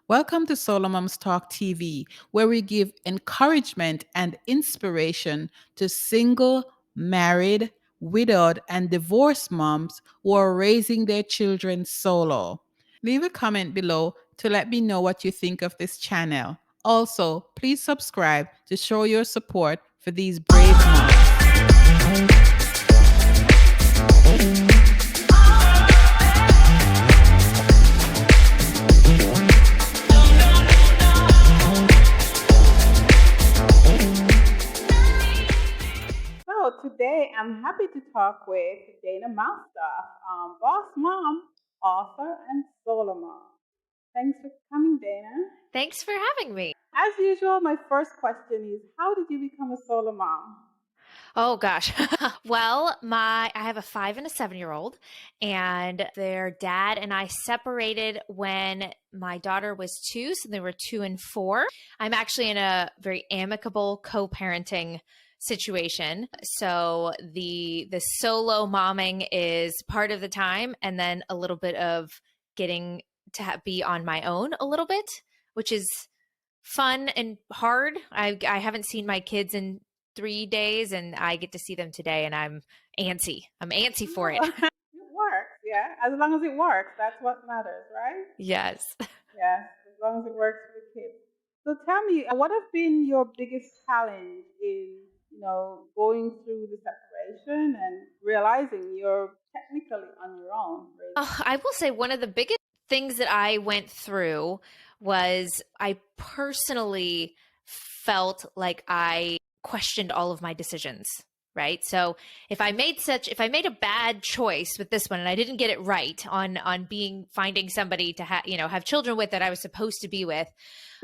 Welcome to SoloMoms Talk TV, where we give encouragement and inspiration to single, married, widowed, and divorced moms who are raising their children solo. Leave a comment below to let me know what you think of this channel. Also, please subscribe to show your support for these brave moms. So today I'm happy to talk with Dana Malstaff, boss mom, author, and solo mom. Thanks for coming, Dana. Thanks for having me. As usual, my first question is, how did you become a solo mom? Oh gosh. Well, I have a 5 and a 7-year-old, and their dad and I separated when my daughter was 2, so they were 2 and 4. I'm actually in a very amicable co-parenting situation. So the solo momming is part of the time, and then a little bit of getting to be on my own a little bit, which is fun and hard. I haven't seen my kids in 3 days, and I get to see them today, and I'm antsy. I'm antsy for it. It works, yeah. As long as it works, that's what matters, right? Yes. Yeah, as long as it works for the kids. So tell me, what have been your biggest challenge in, going through the separation and realizing you're technically on your own? I will say one of the biggest things that I went through was I personally felt like I questioned all of my decisions, right? So if I made a bad choice with this one and I didn't get it right on finding somebody to have children with that I was supposed to be with,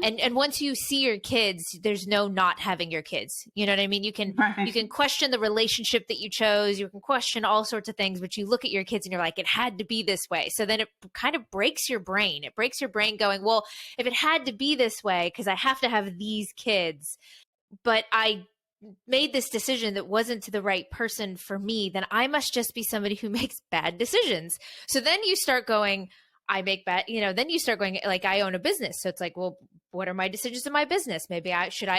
and once you see your kids, there's no not having your kids. You know what I mean? You can question the relationship that you chose, you can question all sorts of things, but you look at your kids and you're like, it had to be this way. So then it kind of breaks your brain. It breaks your brain going, well, if it had to be this way, because I have to have these kids, but I made this decision that wasn't to the right person for me, then I must just be somebody who makes bad decisions. So then you start going, I make bad, then you start going like, I own a business. So it's like, well, what are my decisions in my business? Maybe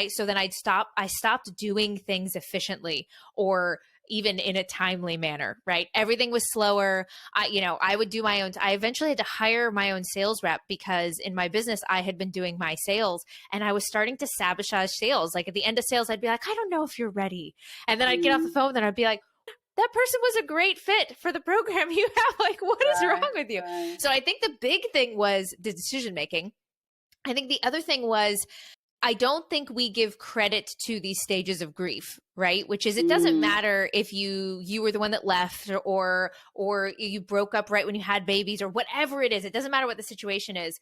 so then I stopped doing things efficiently or even in a timely manner, right? Everything was slower. I would do my own. I eventually had to hire my own sales rep because in my business, I had been doing my sales and I was starting to sabotage sales. Like at the end of sales, I'd be like, I don't know if you're ready. And then I'd get off the phone and I'd be like, that person was a great fit for the program you have. Like, what is wrong with you? Right. So I think the big thing was the decision making. I think the other thing was, I don't think we give credit to these stages of grief, right? Which is, it doesn't matter if you were the one that left or you broke up right when you had babies or whatever it is. It doesn't matter what the situation is.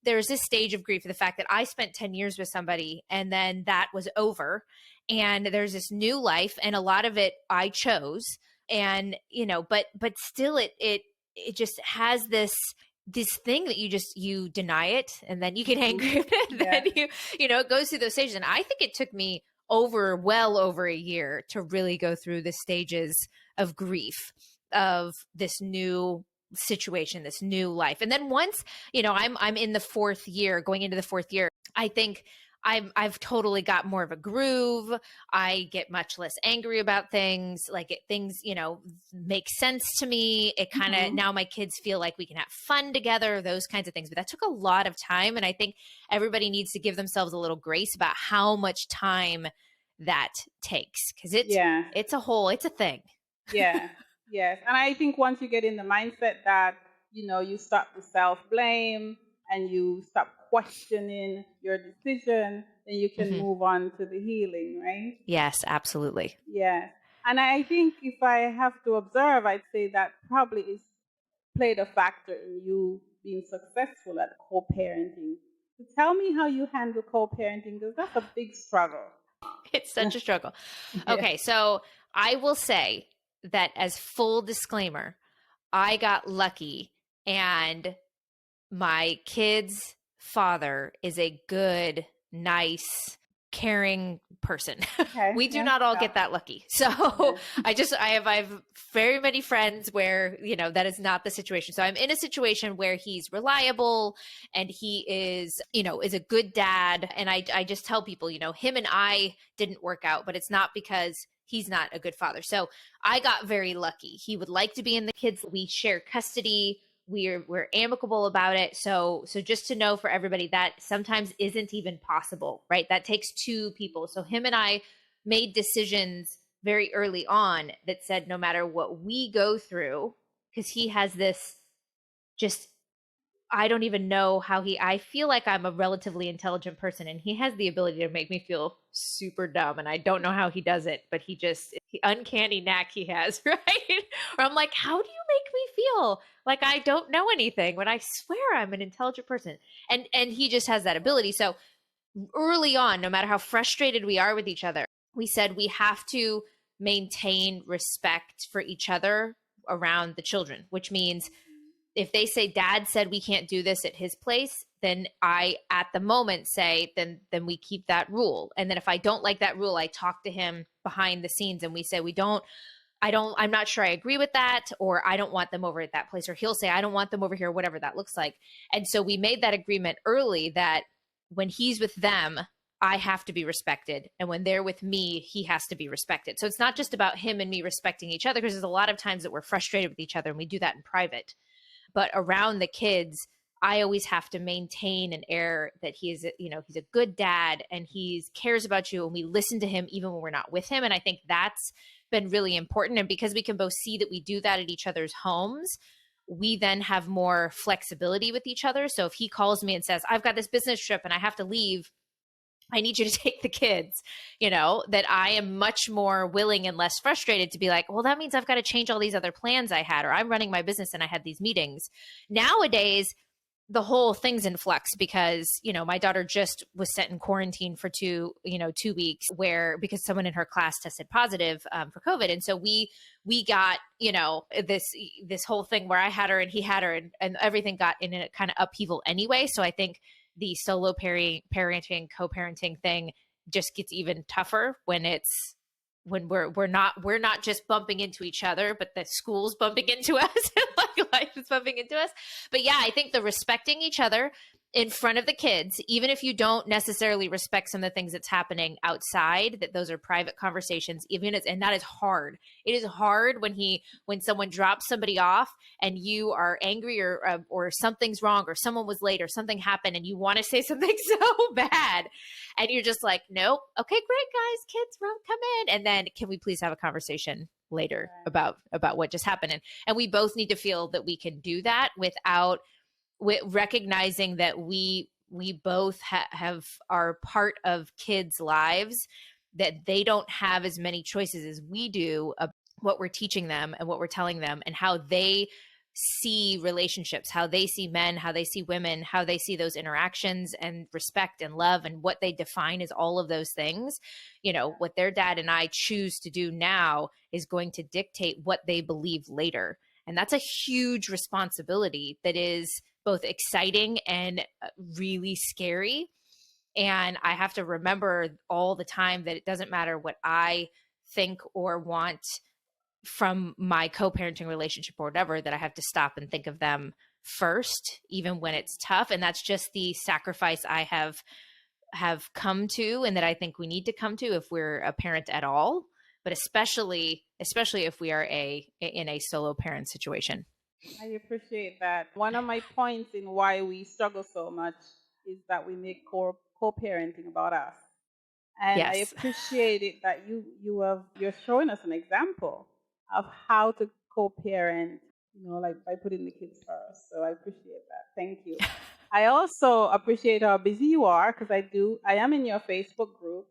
There's this stage of grief, the fact that I spent 10 years with somebody and then that was over. And there's this new life, and a lot of it I chose. And, but still it just has this thing that you deny it, and then you get angry at it, and then it goes through those stages. And I think it took me well over a year to really go through the stages of grief of this new situation, this new life. And then once, I'm in the 4th year, going into the 4th year, I think I've totally got more of a groove. I get much less angry about things. Like things, make sense to me. It kind of, now my kids feel like we can have fun together, those kinds of things. But that took a lot of time. And I think everybody needs to give themselves a little grace about how much time that takes. Cause it's a thing. Yeah. Yes. And I think once you get in the mindset that, you stop the self-blame and you stop questioning your decision, then you can move on to the healing, right? Yes, absolutely. Yeah. And I think if I have to observe, I'd say that probably is played a factor in you being successful at co-parenting. So tell me how you handle co-parenting, because that's a big struggle. It's such a struggle. Okay, so I will say that as full disclaimer, I got lucky, and my kid's father is a good, nice, caring person. Okay. We do Yeah. not all Yeah. get that lucky. So I have very many friends where, that is not the situation. So I'm in a situation where he's reliable and he is a good dad. And I just tell people, him and I didn't work out, but it's not because he's not a good father. So I got very lucky. He would like to be in the kids. We share custody. We're amicable about it. So just to know for everybody, that sometimes isn't even possible, right? That takes two people. So him and I made decisions very early on that said, no matter what we go through, because he has this just, I don't even know how I feel like I'm a relatively intelligent person, and he has the ability to make me feel super dumb. And I don't know how he does it, but he uncanny knack he has, right? Or I'm like, how do you make me feel like I don't know anything when I swear I'm an intelligent person? And he just has that ability. So early on, no matter how frustrated we are with each other, we said we have to maintain respect for each other around the children, which means if they say dad said we can't do this at his place, then I at the moment say then we keep that rule. And then if I don't like that rule, I talk to him behind the scenes and we say I'm not sure I agree with that, or I don't want them over at that place, or he'll say I don't want them over here, whatever that looks like. And so we made that agreement early that when he's with them, I have to be respected. And when they're with me, he has to be respected. So it's not just about him and me respecting each other, because there's a lot of times that we're frustrated with each other and we do that in private. But around the kids, I always have to maintain an air that he's a good dad and he cares about you, and we listen to him even when we're not with him. And I think that's been really important. And because we can both see that we do that at each other's homes, we then have more flexibility with each other. So if he calls me and says, I've got this business trip and I have to leave, I need you to take the kids, that I am much more willing and less frustrated to be like, well, that means I've got to change all these other plans I had, or I'm running my business and I had these meetings. Nowadays, the whole thing's in flux because, my daughter just was sent in quarantine for 2 weeks because someone in her class tested positive for COVID. And so we got, this whole thing where I had her and he had her and everything got in a kind of upheaval anyway. So I think the solo parenting, co-parenting thing just gets even tougher when we're not just bumping into each other, but the school's bumping into us and like life is bumping into us. But yeah, I think the respecting each other in front of the kids, even if you don't necessarily respect some of the things that's happening outside, that those are private conversations, and that is hard. It is hard when someone drops somebody off and you are angry or something's wrong or someone was late or something happened and you want to say something so bad. And you're just like, nope. Okay, great, guys, kids, come in. And then can we please have a conversation later about what just happened? And we both need to feel that we can do that without recognizing that we both are part of kids' lives, that they don't have as many choices as we do about what we're teaching them and what we're telling them and how they see relationships, how they see men, how they see women, how they see those interactions and respect and love, and what they define as all of those things. What their dad and I choose to do now is going to dictate what they believe later. And that's a huge responsibility that is both exciting and really scary. And I have to remember all the time that it doesn't matter what I think or want from my co-parenting relationship or whatever, that I have to stop and think of them first, even when it's tough. And that's just the sacrifice I have come to, and that I think we need to come to if we're a parent at all, but especially if we are in a solo parent situation. I appreciate that. One of my points in why we struggle so much is that we make co-parenting about us. And Yes. I appreciate it that you're showing us an example of how to co-parent, like by putting the kids first. So I appreciate that. Thank you. I also appreciate how busy you are, because I am in your Facebook group.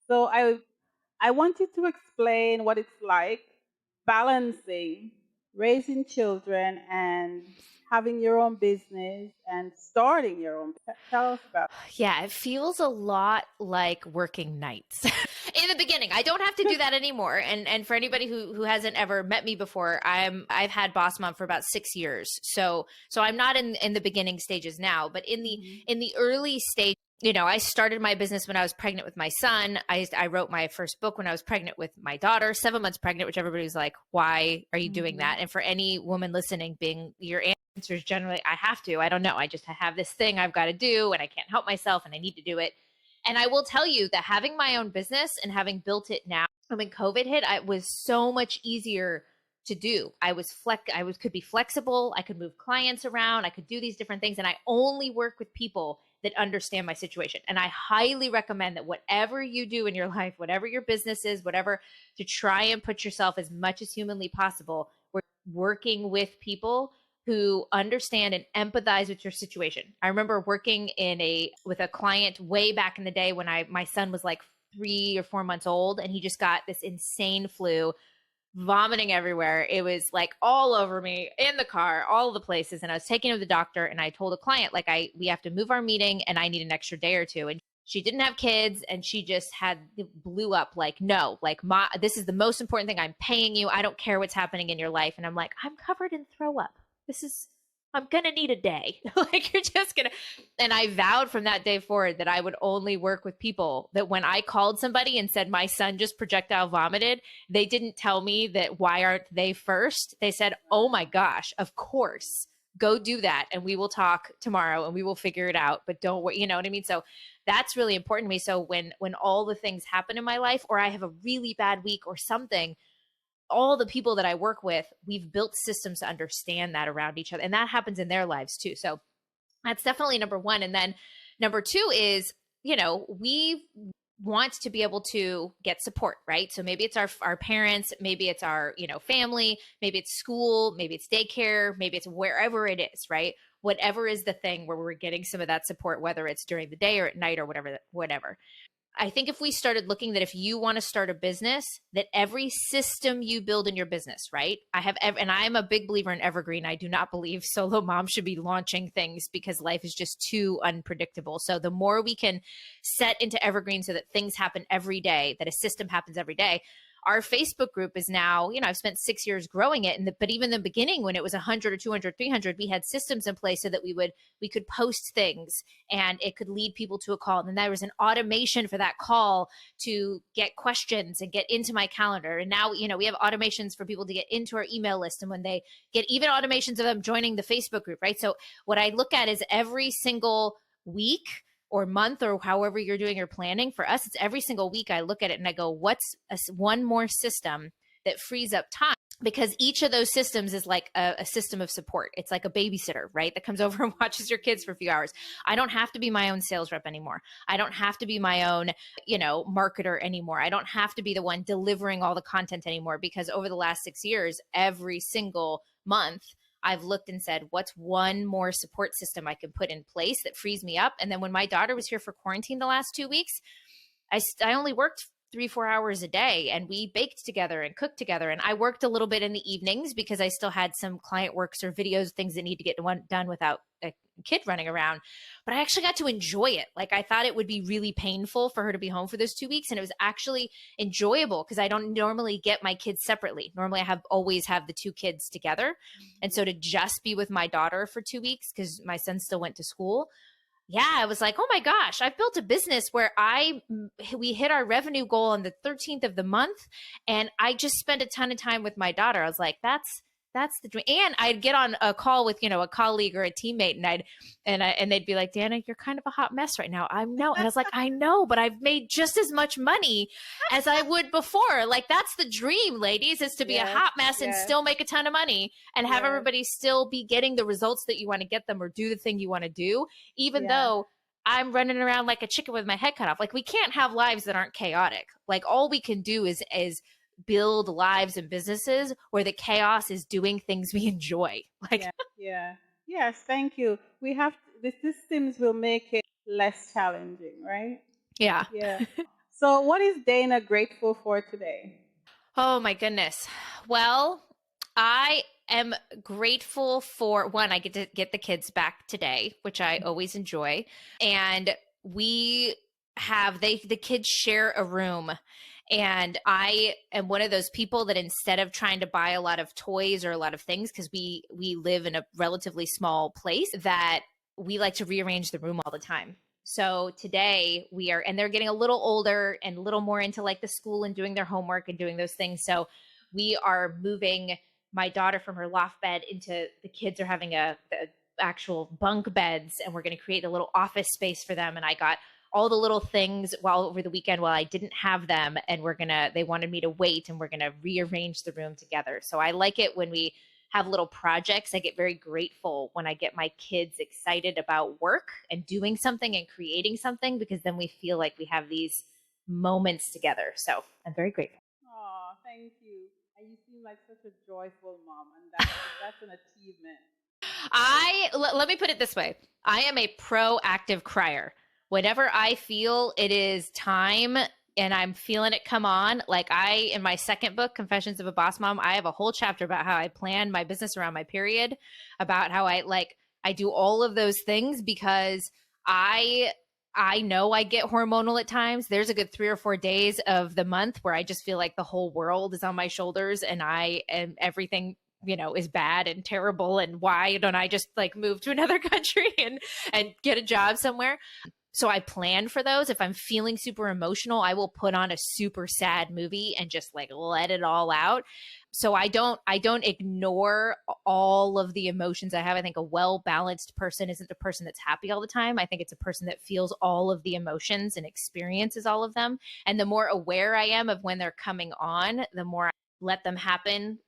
So I want you to explain what it's like balancing raising children and having your own business and starting your own. Tell us about it. Yeah, it feels a lot like working nights. In the beginning, I don't have to do that anymore. And for anybody who hasn't ever met me before, I've had Boss Mom for about 6 years. So I'm not in the beginning stages now, but in the early stage, I started my business when I was pregnant with my son. I wrote my first book when I was pregnant with my daughter, 7 months pregnant, which everybody's like, why are you doing that? And for any woman listening, being your answer is generally, I have to. I don't know. I have this thing I've got to do and I can't help myself and I need to do it. And I will tell you that having my own business and having built it now, when COVID hit, it was so much easier to do. I could be flexible. I could move clients around. I could do these different things. And I only work with people that understand my situation. And I highly recommend that whatever you do in your life, whatever your business is, whatever, to try and put yourself as much as humanly possible, we're working with people who understand and empathize with your situation. I remember working with a client way back in the day when my son was like 3 or 4 months old, and he just got this insane flu, vomiting everywhere. It was like all over me, in the car, all the places. And I was taking him to the doctor, and I told a client, like, we have to move our meeting and I need an extra day or two. And she didn't have kids, and she just blew up like, no, like, this is the most important thing. I'm paying you. I don't care what's happening in your life. And I'm like, I'm covered in throw up. I'm going to need a day. Like, you're just going to. And I vowed from that day forward that I would only work with people that when I called somebody and said, my son just projectile vomited, they didn't tell me that, why aren't they first? They said, oh my gosh, of course, go do that. And we will talk tomorrow and we will figure it out. But don't worry, you know what I mean? So that's really important to me. So when all the things happen in my life, or I have a really bad week or something, all the people that I work with, we've built systems to understand that around each other. And that happens in their lives too. So that's definitely number one. And then number two is, we want to be able to get support, right? So maybe it's our parents, maybe it's our, family, maybe it's school, maybe it's daycare, maybe it's wherever it is, right? Whatever is the thing where we're getting some of that support, whether it's during the day or at night or whatever. I think if we started looking that if you want to start a business, that every system you build in your business, right? And I am a big believer in evergreen. I do not believe solo moms should be launching things because life is just too unpredictable. So the more we can set into evergreen so that things happen every day, that a system happens every day. Our Facebook group is now, I've spent 6 years growing it. But even in the beginning, when it was 100 or 200, 300, we had systems in place so that we could post things and it could lead people to a call. And then there was an automation for that call to get questions and get into my calendar. And now, we have automations for people to get into our email list. And when they get even automations of them joining the Facebook group, right? So what I look at is every single week or month or however you're doing your planning. For us, it's every single week I look at it and I go, what's one more system that frees up time? Because each of those systems is like a system of support. It's like a babysitter, right? That comes over and watches your kids for a few hours. I don't have to be my own sales rep anymore. I don't have to be my own, marketer anymore. I don't have to be the one delivering all the content anymore, because over the last 6 years, every single month, I've looked and said, what's one more support system I can put in place that frees me up? And then when my daughter was here for quarantine the last 2 weeks, I only worked 3-4 hours a day, and we baked together and cooked together. And I worked a little bit in the evenings because I still had some client works or videos, things that need to get done without a kid running around. But I actually got to enjoy it. Like, I thought it would be really painful for her to be home for those 2 weeks. And it was actually enjoyable because I don't normally get my kids separately. Normally I always have the 2 kids together. And so to just be with my daughter for 2 weeks, because my son still went to school, I was like, oh my gosh, I've built a business where we hit our revenue goal on the 13th of the month. And I just spent a ton of time with my daughter. I was like, that's the dream. And I'd get on a call with, a colleague or a teammate, and they'd be like, Dana, you're kind of a hot mess right now. I know. And I was like, I know, but I've made just as much money as I would before. Like, that's the dream, ladies, is to be a hot mess and still make a ton of money and have everybody still be getting the results that you want to get them or do the thing you want to do, even though I'm running around like a chicken with my head cut off. Like, we can't have lives that aren't chaotic. Like, all we can do is build lives and businesses where the chaos is doing things we enjoy. Like, yes, thank you. The systems will make it less challenging, right? Yeah. So what is Dana grateful for today? Oh my goodness. Well, I am grateful for, one, I get to get the kids back today, which I always enjoy. And the kids share a room. And I am one of those people that instead of trying to buy a lot of toys or a lot of things, because we live in a relatively small place, that we like to rearrange the room all the time. So today and they're getting a little older and a little more into like the school and doing their homework and doing those things. So we are moving my daughter from her loft bed into the kids are having the actual bunk beds, and we're going to create a little office space for them. And I got all the little things over the weekend while I didn't have them, and they wanted me to wait, and we're going to rearrange the room together. So I like it when we have little projects. I get very grateful when I get my kids excited about work and doing something and creating something, because then we feel like we have these moments together. So I'm very grateful. Oh, thank you. And you seem like such a joyful mom, and that's an achievement. Let me put it this way. I am a proactive crier. Whenever I feel it is time and I'm feeling it come on, like in my second book, Confessions of a Boss Mom, I have a whole chapter about how I plan my business around my period, about how I do all of those things because I know I get hormonal at times. There's a good 3 or 4 days of the month where I just feel like the whole world is on my shoulders and everything is bad and terrible. And why don't I just move to another country and get a job somewhere? So I plan for those. If I'm feeling super emotional, I will put on a super sad movie and just let it all out. So I don't ignore all of the emotions I have. I think a well-balanced person isn't a person that's happy all the time. I think it's a person that feels all of the emotions and experiences all of them. And the more aware I am of when they're coming on, the more I let them happen,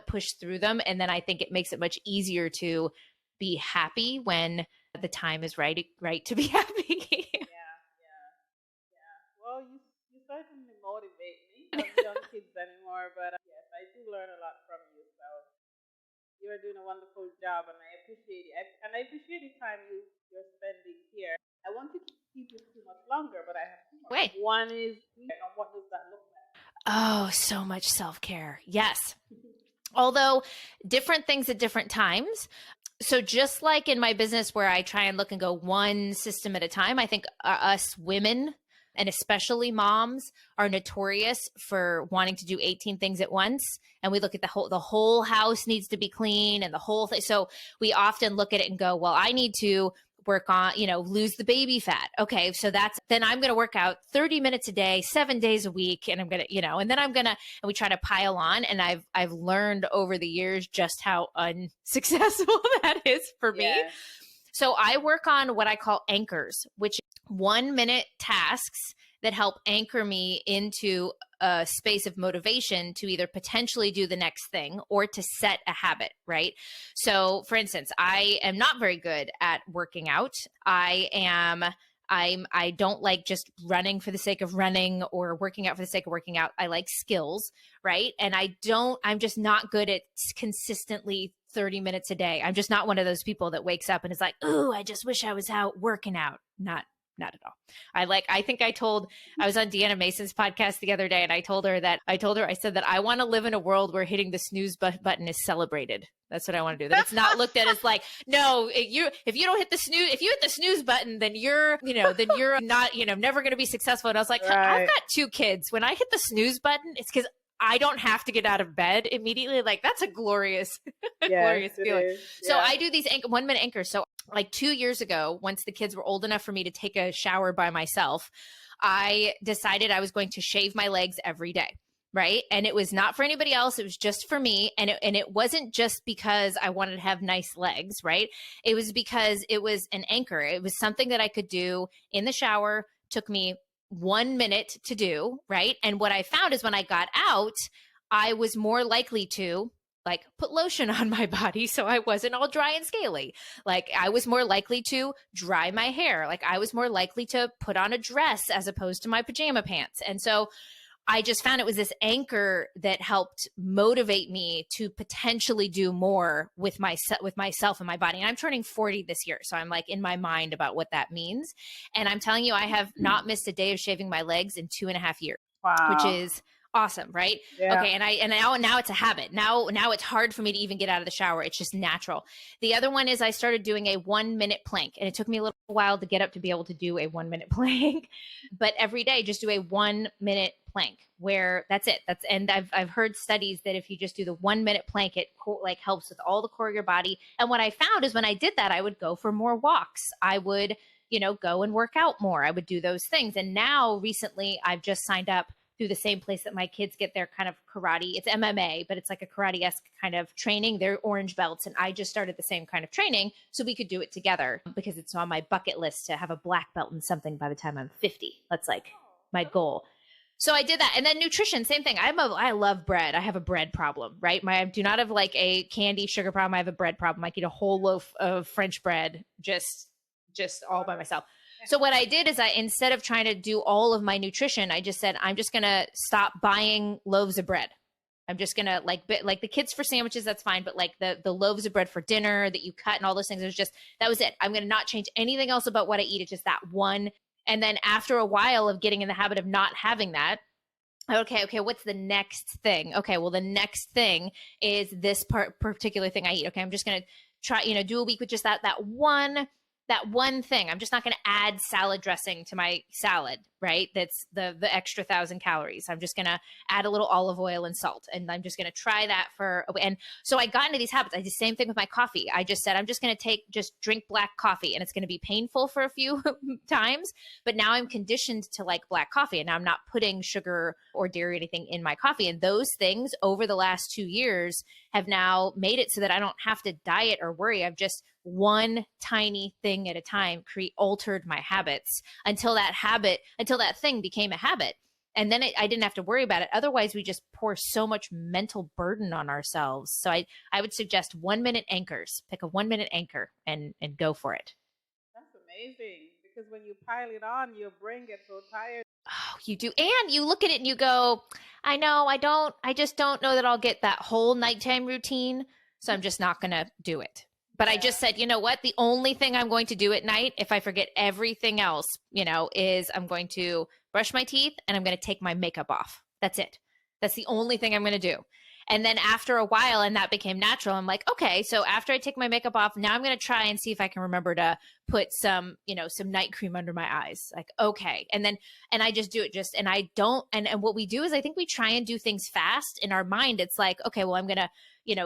push through them. And then I think it makes it much easier to be happy when the time is right to be happy. Yeah. Well, you certainly motivate me. I have young kids anymore, but yes, I do learn a lot from you. So you're doing a wonderful job, and I appreciate it. And I appreciate the time you're spending here. I want to keep you too much longer, but I have two more. Wait. One is, and what does that look like? Oh, so much self-care. Yes. Although different things at different times. So just like in my business where I try and look and go one system at a time, I think us women, and especially moms, are notorious for wanting to do 18 things at once. And we look at the whole house needs to be clean and the whole thing. So we often look at it and go, well, I need to work on, lose the baby fat. Okay. So then I'm going to work out 30 minutes a day, 7 days a week. And I'm going to, and then and we try to pile on. And I've learned over the years just how unsuccessful that is for me. So I work on what I call anchors, which 1-minute tasks that help anchor me into a space of motivation to either potentially do the next thing or to set a habit, right? So for instance, I am not very good at working out. I don't like just running for the sake of running or working out for the sake of working out. I like skills, right? And I'm just not good at consistently 30 minutes a day. I'm just not one of those people that wakes up and is like, "Ooh, I just wish I was out working out." Not at all. I was on Deanna Mason's podcast the other day, and I said that I want to live in a world where hitting the snooze button is celebrated. That's what I want to do. That it's not looked at as no, if you hit the snooze button, then you're not, never going to be successful. And I was like, right. I've got 2 kids. When I hit the snooze button, it's because I don't have to get out of bed immediately. That's a glorious, glorious feeling. Yeah. So I do these 1-minute anchors. So 2 years ago, once the kids were old enough for me to take a shower by myself, I decided I was going to shave my legs every day. Right. And it was not for anybody else. It was just for me. And it wasn't just because I wanted to have nice legs. Right. It was because it was an anchor. It was something that I could do in the shower. Took me 1 minute to do. Right. And what I found is when I got out, I was more likely to put lotion on my body so I wasn't all dry and scaly. I was more likely to dry my hair. I was more likely to put on a dress as opposed to my pajama pants. And so I just found it was this anchor that helped motivate me to potentially do more with myself and my body. And I'm turning 40 this year. So I'm in my mind about what that means. And I'm telling you, I have not missed a day of shaving my legs in 2.5 years, which is awesome, right? Yeah. Okay. And now it's a habit. Now it's hard for me to even get out of the shower. It's just natural. The other one is I started doing a 1-minute plank, and it took me a little while to get up to be able to do a 1-minute plank, but every day just do a 1-minute plank where that's it. And I've heard studies that if you just do the 1-minute plank, it helps with all the core of your body. And what I found is when I did that, I would go for more walks. I would go and work out more. I would do those things. And now recently I've just signed up through the same place that my kids get their kind of karate. It's MMA, but it's like a karate-esque kind of training. They're orange belts. And I just started the same kind of training so we could do it together, because it's on my bucket list to have a black belt in something by the time I'm 50. That's like my goal. So I did that. And then nutrition, same thing. I love bread. I have a bread problem, right? I do not have like a candy sugar problem. I have a bread problem. I can eat a whole loaf of French bread just all by myself. So what I did is instead of trying to do all of my nutrition, I just said, I'm just going to stop buying loaves of bread. I'm just going to like the kids for sandwiches, that's fine. But like the loaves of bread for dinner that you cut and all those things, that was it. I'm going to not change anything else about what I eat. It's just that one. And then after a while of getting in the habit of not having that, okay, what's the next thing? Okay, well, the next thing is this particular thing I eat. Okay, I'm just going to try, do a week with just that one thing. I'm just not going to add salad dressing to my salad, right? That's the extra 1,000 calories. I'm just going to add a little olive oil and salt. And I'm just going to try that and so I got into these habits. I did the same thing with my coffee. I just said, I'm just going to just drink black coffee, and it's going to be painful for a few times, but now I'm conditioned to like black coffee, and now I'm not putting sugar or dairy or anything in my coffee. And those things over the last 2 years have now made it so that I don't have to diet or worry. I've just one tiny thing at a time altered my habits until that thing became a habit. And then I didn't have to worry about it. Otherwise, we just pour so much mental burden on ourselves. So I would suggest 1-minute anchors. Pick a 1-minute anchor and go for it. That's amazing, because when you pile it on, your brain gets so tired. Oh, you do. And you look at it and you go, I know, I just don't know that I'll get that whole nighttime routine. So I'm just not going to do it. But I just said, you know what? The only thing I'm going to do at night, if I forget everything else, is I'm going to brush my teeth and I'm going to take my makeup off. That's it. That's the only thing I'm going to do. And then after a while, and that became natural, I'm like, okay, so after I take my makeup off, now I'm going to try and see if I can remember to put some night cream under my eyes. Like, okay. And I just do it and I don't, and what we do is I think we try and do things fast in our mind. It's like, okay, well, I'm going to,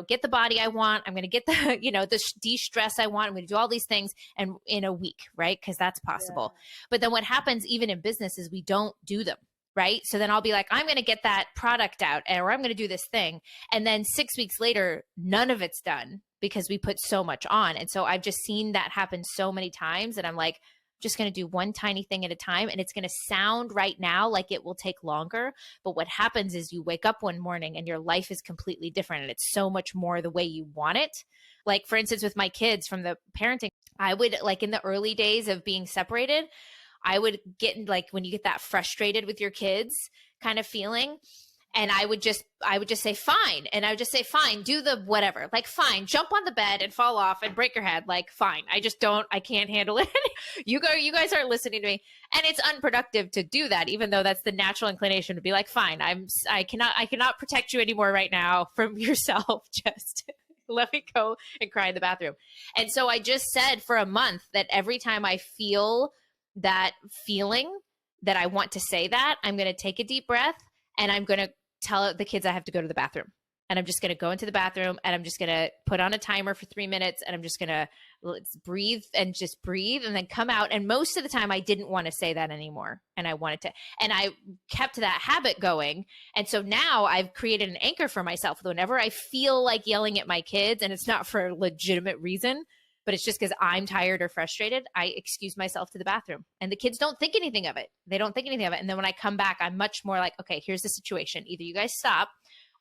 get the body I want. I'm going to get the, the de-stress I want. I'm going to do all these things and in a week, right? Because that's possible. Yeah. But then what happens even in business is we don't do them. Right. So then I'll be like, I'm going to get that product out, or I'm going to do this thing. And then 6 weeks later, none of it's done because we put so much on. And so I've just seen that happen so many times. And I'm like, I'm just going to do one tiny thing at a time. And it's going to sound right now like it will take longer. But what happens is you wake up one morning and your life is completely different. And it's so much more the way you want it. Like, for instance, with my kids from the parenting, I would, like, in the early days of being separated, I would get like when you get that frustrated with your kids kind of feeling. And I would just say, fine. And I would just say, fine, do the whatever, like, fine, jump on the bed and fall off and break your head. Like, fine. I can't handle it. You guys aren't listening to me. And it's unproductive to do that, even though that's the natural inclination to be like, fine, I cannot protect you anymore right now from yourself. Just let me go and cry in the bathroom. And so I just said for a month that every time I feel that feeling that I want to say that, I'm going to take a deep breath and I'm going to tell the kids I have to go to the bathroom. And I'm just going to go into the bathroom and I'm just going to put on a timer for 3 minutes and I'm just going to breathe and then come out. And most of the time I didn't want to say that anymore. And I wanted to, and I kept that habit going. And so now I've created an anchor for myself. Whenever I feel like yelling at my kids, and it's not for a legitimate reason, but it's just because I'm tired or frustrated, I excuse myself to the bathroom. And the kids don't think anything of it. They don't think anything of it. And then when I come back, I'm much more like, okay, here's the situation. Either you guys stop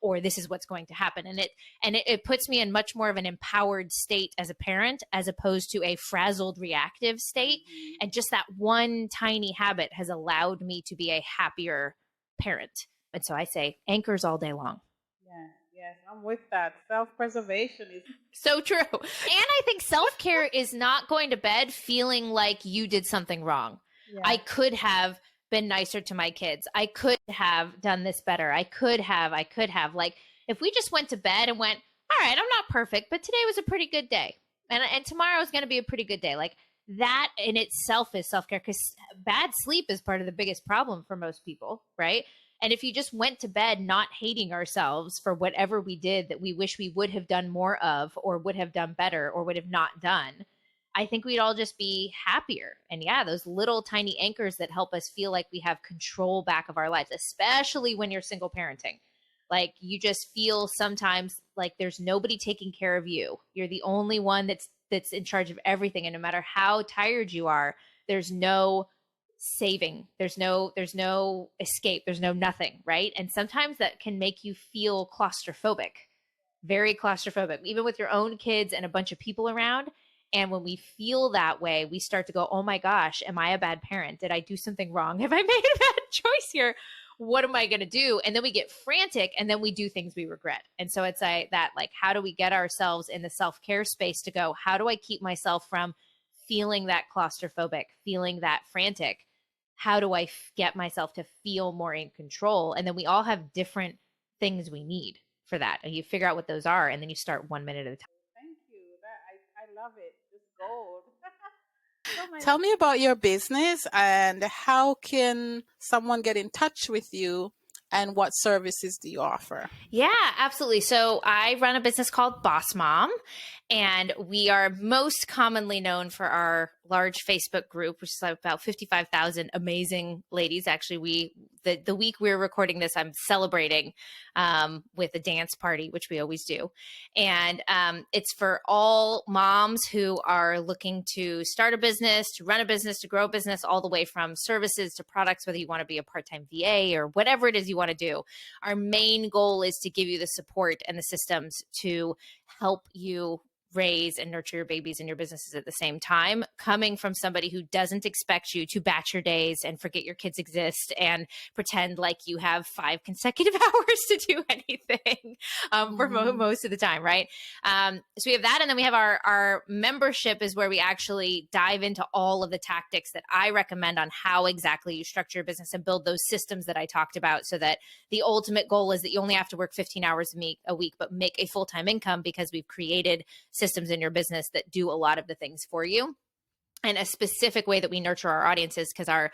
or this is what's going to happen. And it puts me in much more of an empowered state as a parent, as opposed to a frazzled reactive state. Mm-hmm. And just that one tiny habit has allowed me to be a happier parent. And so I say anchors all day long. Yes, I'm with that. Self-preservation is so true. And I think self-care is not going to bed feeling like you did something wrong. Yeah. I could have been nicer to my kids. I could have done this better. I could have. Like, if we just went to bed and went, all right, I'm not perfect, but today was a pretty good day. And tomorrow is going to be a pretty good day. Like, that in itself is self-care, because bad sleep is part of the biggest problem for most people, right? And if you just went to bed not hating ourselves for whatever we did that we wish we would have done more of, or would have done better, or would have not done, I think we'd all just be happier. And yeah, those little tiny anchors that help us feel like we have control back of our lives, especially when you're single parenting. Like you just feel sometimes like there's nobody taking care of you. You're the only one that's in charge of everything. And no matter how tired you are, there's no saving. There's no escape. There's no nothing, right? And sometimes that can make you feel claustrophobic, very claustrophobic, even with your own kids and a bunch of people around. And when we feel that way, we start to go, oh my gosh, am I a bad parent? Did I do something wrong? Have I made a bad choice here? What am I going to do? And then we get frantic and then we do things we regret. And so it's like, how do we get ourselves in the self-care space to go, how do I keep myself from feeling that claustrophobic, feeling that frantic? How do I get myself to feel more in control? And then we all have different things we need for that. And you figure out what those are, and then you start 1 minute at a time. Thank you. I love it. Just gold. Tell me about your business and how can someone get in touch with you and what services do you offer? Yeah, absolutely. So I run a business called Boss Mom, and we are most commonly known for our large Facebook group, which is about 55,000 amazing ladies. Actually, the week we're recording this, I'm celebrating with a dance party, which we always do. And it's for all moms who are looking to start a business, to run a business, to grow a business, all the way from services to products, whether you want to be a part-time VA or whatever it is you want to do. Our main goal is to give you the support and the systems to help you raise and nurture your babies and your businesses at the same time, coming from somebody who doesn't expect you to batch your days and forget your kids exist and pretend like you have 5 consecutive hours to do anything for most of the time, right? So we have that, and then we have our membership is where we actually dive into all of the tactics that I recommend on how exactly you structure your business and build those systems that I talked about, so that the ultimate goal is that you only have to work 15 hours a week, but make a full-time income, because we've created systems in your business that do a lot of the things for you. And a specific way that we nurture our audiences, because our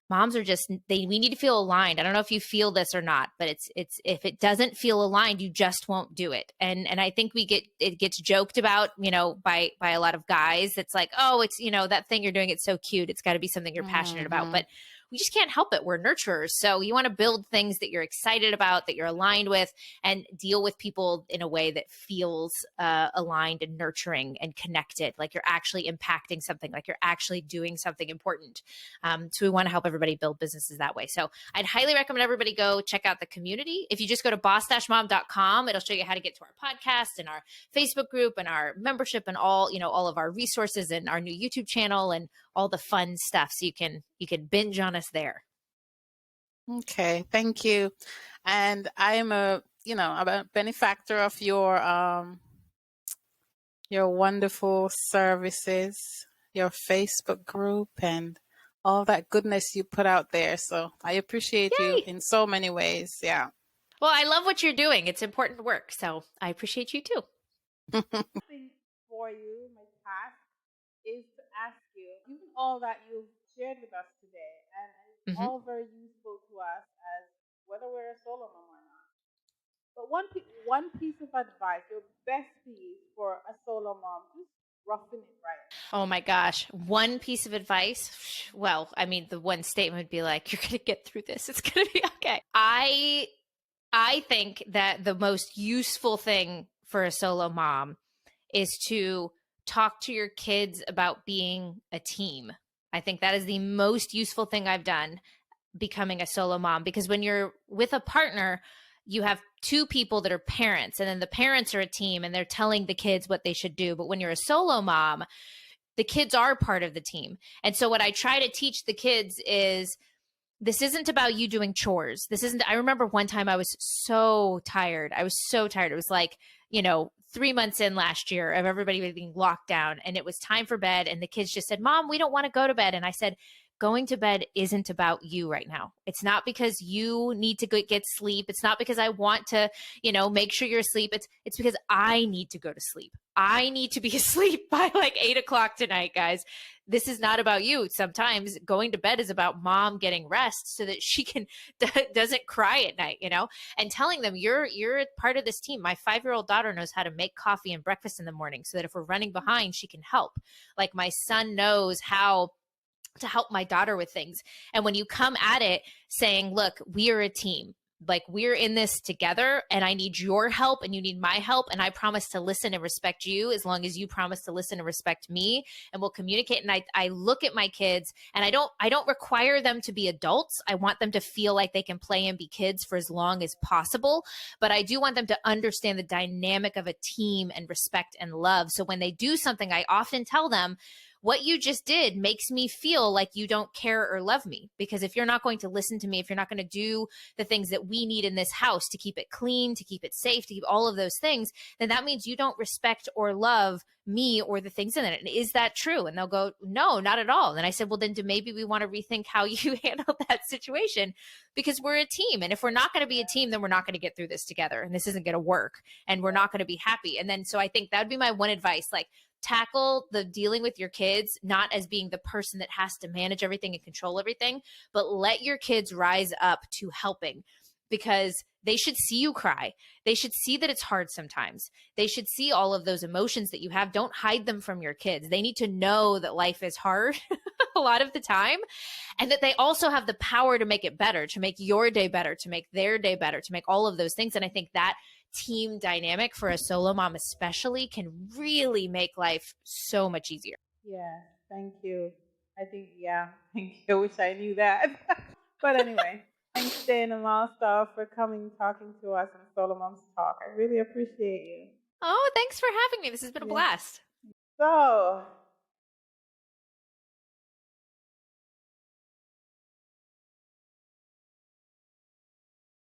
moms are we need to feel aligned. I don't know if you feel this or not, but it's if it doesn't feel aligned, you just won't do it. And I think it gets joked about, by a lot of guys. It's like, oh, it's, that thing you're doing, it's so cute. It's got to be something you're passionate about, but we just can't help it. We're nurturers. So you want to build things that you're excited about, that you're aligned with, and deal with people in a way that feels aligned and nurturing and connected, like you're actually impacting something, like you're actually doing something important. So we want to help everybody build businesses that way. So I'd highly recommend everybody go check out the community. If you just go to boss-mom.com, it'll show you how to get to our podcast and our Facebook group and our membership and all of our resources and our new YouTube channel and all the fun stuff. So you can binge on us there. Okay, thank you. And I'm a benefactor of your wonderful services, your Facebook group, and all that goodness you put out there. So I appreciate you in so many ways. Yeah. Well, I love what you're doing. It's important work. So I appreciate you too. Thing for you, my task is to ask you, given all that you've shared with us today, and it's all very useful to us as whether we're a solo mom or not. But one piece of advice, your best piece for a solo mom, just roughing it right. Oh my gosh. One piece of advice. Well, I mean, the one statement would be like, you're going to get through this. It's going to be okay. I think that the most useful thing for a solo mom is to talk to your kids about being a team. I think that is the most useful thing I've done becoming a solo mom, because when you're with a partner, you have 2 people that are parents, and then the parents are a team and they're telling the kids what they should do. But when you're a solo mom, the kids are part of the team. And so what I try to teach the kids is, this isn't about you doing chores. I remember one time I was so tired. It was like, 3 months in last year of everybody being locked down, and it was time for bed. And the kids just said, Mom, we don't want to go to bed. And I said, going to bed isn't about you right now. It's not because you need to get sleep. It's not because I want to, make sure you're asleep. It's because I need to go to sleep. I need to be asleep by like 8 o'clock tonight, guys. This is not about you. Sometimes going to bed is about mom getting rest so that she doesn't cry at night, and telling them you're part of this team. My 5-year-old daughter knows how to make coffee and breakfast in the morning so that if we're running behind, she can help. Like my son knows how to help my daughter with things. And when you come at it saying, look, we are a team, like we're in this together and I need your help and you need my help. And I promise to listen and respect you as long as you promise to listen and respect me, and we'll communicate. And I look at my kids and I don't require them to be adults. I want them to feel like they can play and be kids for as long as possible. But I do want them to understand the dynamic of a team and respect and love. So when they do something, I often tell them, what you just did makes me feel like you don't care or love me, because if you're not going to listen to me, if you're not going to do the things that we need in this house to keep it clean, to keep it safe, to keep all of those things, then that means you don't respect or love me or the things in it. And is that true? And they'll go, no, not at all. And I said, well, then maybe we want to rethink how you handle that situation, because we're a team. And if we're not going to be a team, then we're not going to get through this together. And this isn't going to work. And we're not going to be happy. And then, so I think that would be my one advice, like, tackle the dealing with your kids not as being the person that has to manage everything and control everything, but let your kids rise up to helping, because they should see you cry. They should see that it's hard sometimes. They should see all of those emotions that you have. Don't hide them from your kids. They need to know that life is hard a lot of the time, and that they also have the power to make it better, to make your day better, to make their day better, to make all of those things. And I think that team dynamic for a solo mom especially can really make life so much easier. Yeah, thank you. I think, thank you. I wish I knew that. But anyway, thanks, Dana Malstaff, for coming, talking to us on SoloMoms Talk. I really appreciate you. Oh, thanks for having me. This has been a blast. So,